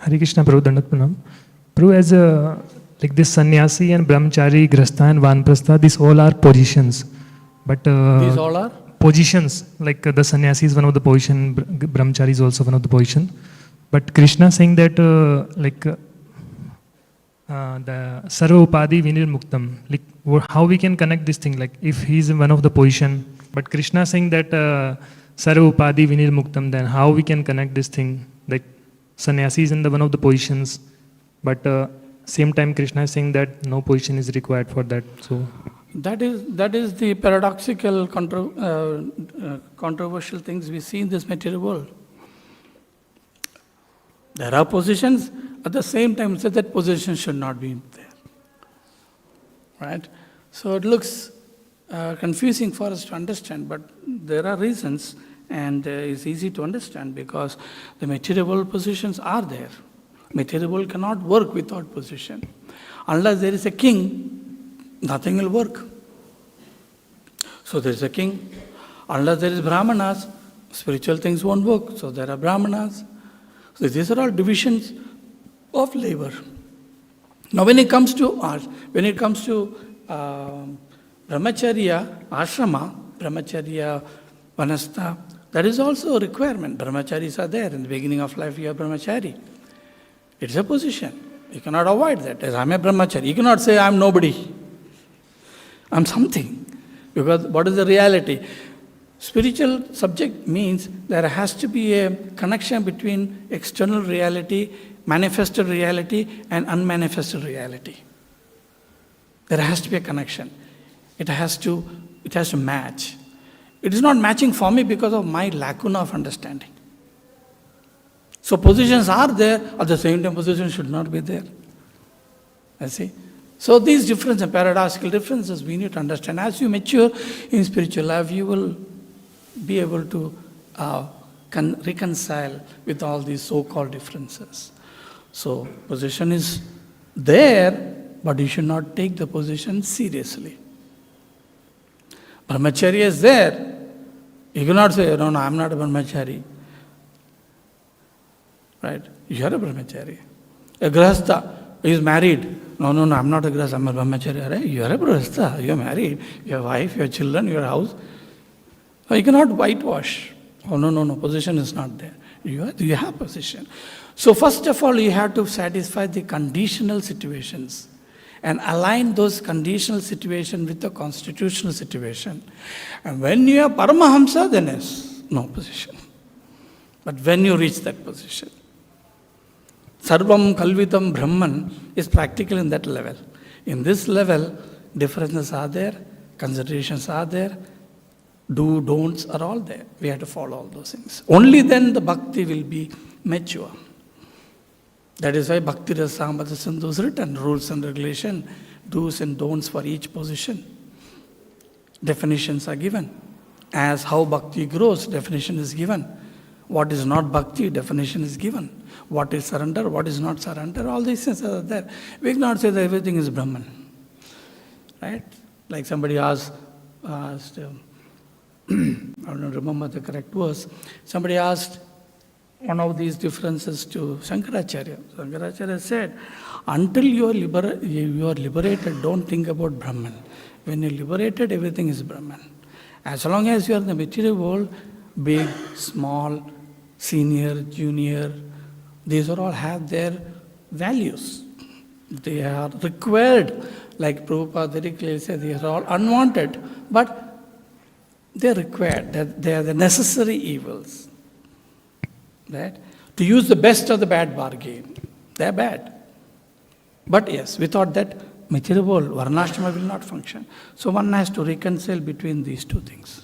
Hare Krishna, Prabhu, Dandat Pranam. Prabhu, as like this sannyasi and brahmachari, grastha and vanprastha, these all are positions. But these all are? Positions, like the sannyasi is one of the position, brahmachari is also one of the position. But Krishna saying that the sarva upadi vinir muktam, like how we can connect this thing, like if he is in one of the position, but Krishna saying that sarva upadi vinir muktam, then how we can connect this thing, like sannyasi is in the one of the positions, but same time Krishna is saying that no position is required for that. So that is the paradoxical controversial things we see in this material world. There are positions, at the same time say that position should not be there. Right? So it looks confusing for us to understand, but there are reasons, and it's easy to understand because the material world positions are there. Material world cannot work without position. Unless there is a king, nothing will work. So there is a king. Unless there is brahmanas, spiritual things won't work. So there are brahmanas. So these are all divisions of labor. Now when it comes to art, when it comes to brahmacharya, ashrama, brahmacharya, vanastha, that is also a requirement. Brahmacharis are there. In the beginning of life, you are brahmachari. It's a position. You cannot avoid that. As I'm a brahmachari. You cannot say I'm nobody. I'm something. Because what is the reality? Spiritual subject means there has to be a connection between external reality, manifested reality, and unmanifested reality. There has to be a connection. It has to match. It is not matching for me because of my lacuna of understanding. So positions are there, at the same time positions should not be there. I see. So these differences and paradoxical differences we need to understand. As you mature in spiritual life, you will be able to reconcile with all these so-called differences. So position is there, but you should not take the position seriously. Brahmacharya is there. You cannot say, no, I'm not a brahmachari. Right? You are a brahmachari. A grahastha is married. No, I'm not a grahastha, I'm a brahmachari. Right? You are a grahastha, you are married, you have wife, you have children, your house. So you cannot whitewash. Oh, no, position is not there. You have position. So first of all, you have to satisfy the conditional situations and align those conditional situations with the constitutional situation. And when you are Paramahamsa, then yes, no position. But when you reach that position, Sarvam Kalvitam Brahman is practical in that level. In this level, differences are there, considerations are there, do, don'ts are all there. We have to follow all those things. Only then the bhakti will be mature. That is why Bhakti Rasamrita Sindhu is written, rules and regulation, do's and don'ts for each position. Definitions are given. As how bhakti grows, definition is given. What is not bhakti, definition is given. What is surrender, what is not surrender, all these things are there. We cannot say that everything is Brahman. Right? Like somebody asked I don't remember the correct verse. Somebody asked one of these differences to Shankaracharya. Shankaracharya said, until you are liberated, don't think about Brahman. When you are liberated, everything is Brahman. As long as you are in the material world, big, small, senior, junior, these are all have their values. They are required. Like Prabhupada very clearly said, they are all unwanted, but they are required. They are the necessary evils. Right? To use the best of the bad bargain. They are bad. But yes, without that, material world, Varnashrama will not function. So one has to reconcile between these two things.